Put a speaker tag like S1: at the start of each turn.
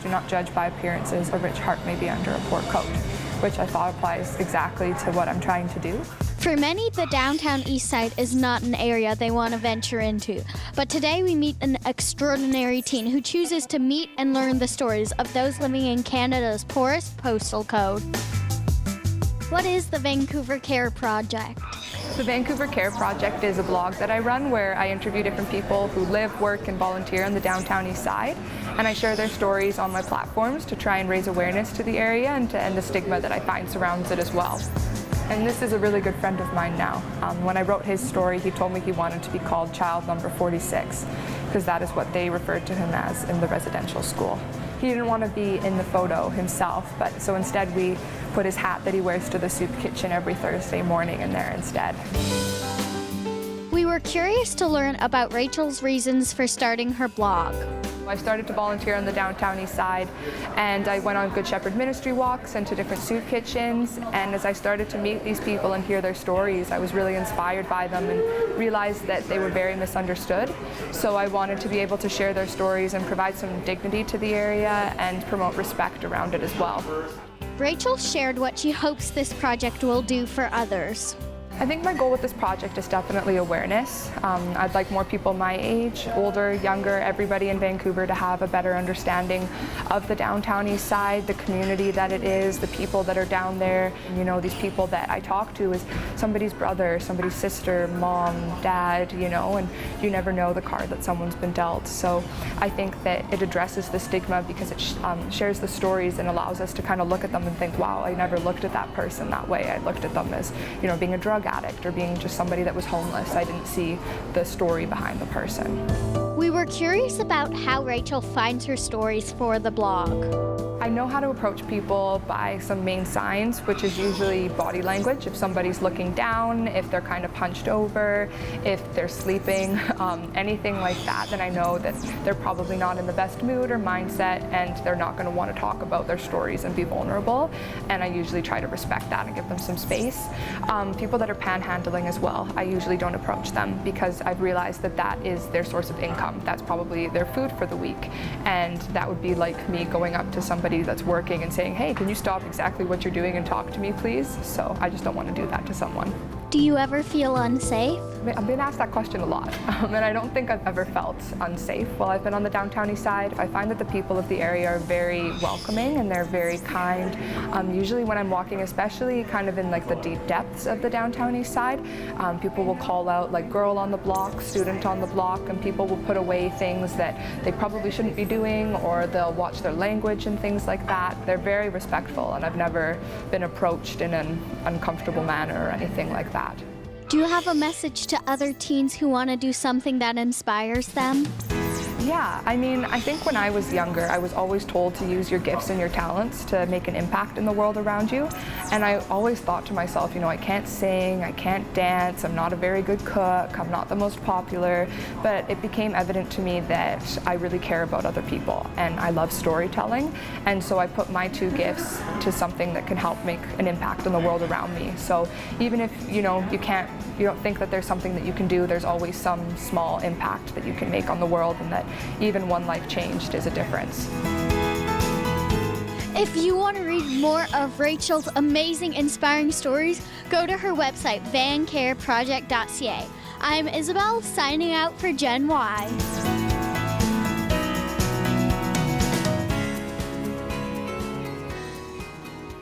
S1: do not judge by appearances, a rich heart may be under a poor coat, which I thought applies exactly to what I'm trying to do.
S2: For many, the downtown east side is not an area they want to venture into. But today we meet an extraordinary teen who chooses to meet and learn the stories of those living in Canada's poorest postal code. What is the Vancouver Care Project?
S1: The Vancouver Care Project is a blog that I run where I interview different people who live, work, and volunteer on the downtown east side, and I share their stories on my platforms to try and raise awareness to the area and to end the stigma that I find surrounds it as well. And this is a really good friend of mine now. When I wrote his story, he told me he wanted to be called child number 46, because that is what they referred to him as in the residential school. He didn't want to be in the photo himself, but so instead we put his hat that he wears to the soup kitchen every Thursday morning in there instead.
S2: We were curious to learn about Rachel's reasons for starting her blog.
S1: I started to volunteer on the downtown east side, and I went on Good Shepherd ministry walks and to different soup kitchens, and as I started to meet these people and hear their stories, I was really inspired by them and realized that they were very misunderstood. So I wanted to be able to share their stories and provide some dignity to the area and promote respect around it as well.
S2: Rachel shared what she hopes this project will do for others.
S1: I think my goal with this project is definitely awareness. I'd like more people my age, older, younger, everybody in Vancouver to have a better understanding of the downtown east side, the community that it is, the people that are down there. You know, these people that I talk to is somebody's brother, somebody's sister, mom, dad, you know, and you never know the card that someone's been dealt. So I think that it addresses the stigma because it shares the stories and allows us to kind of look at them and think, wow, I never looked at that person that way. I looked at them as, you know, being a drug addict or being just somebody that was homeless. I didn't see the story behind the person.
S2: We were curious about how Rachel finds her stories for the blog.
S1: I know how to approach people by some main signs, which is usually body language. If somebody's looking down, if they're kind of punched over, if they're sleeping, anything like that, then I know that they're probably not in the best mood or mindset, and they're not going to want to talk about their stories and be vulnerable. And I usually try to respect that and give them some space. People that are panhandling as well, I usually don't approach them because I've realized that that is their source of income. That's probably their food for the week. And that would be like me going up to somebody that's working and saying, hey, can you stop exactly what you're doing and talk to me, please? So I just don't want to do that to someone.
S2: Do you ever feel unsafe?
S1: I've been asked that question a lot, and I don't think I've ever felt unsafe while I've been on the downtown east side. I find that the people of the area are very welcoming and they're very kind. Usually when I'm walking, especially kind of in like the deep depths of the downtown east side, people will call out like girl on the block, student on the block, and people will put away things that they probably shouldn't be doing, or they'll watch their language and things like that. They're very respectful, and I've never been approached in an uncomfortable manner or anything like that.
S2: Do you have a message to other teens who want to do something that inspires them?
S1: Yeah, I mean, I think when I was younger, I was always told to use your gifts and your talents to make an impact in the world around you. And I always thought to myself, you know, I can't sing, I can't dance, I'm not a very good cook, I'm not the most popular. But it became evident to me that I really care about other people and I love storytelling. And so I put my two gifts to something that can help make an impact in the world around me. So even if, you know, you don't think that there's something that you can do, there's always some small impact that you can make on the world, and that even one life changed is a difference.
S2: If you want to read more of Rachel's amazing, inspiring stories, go to her website, vancareproject.ca. I'm Isabel, signing out for Gen Y.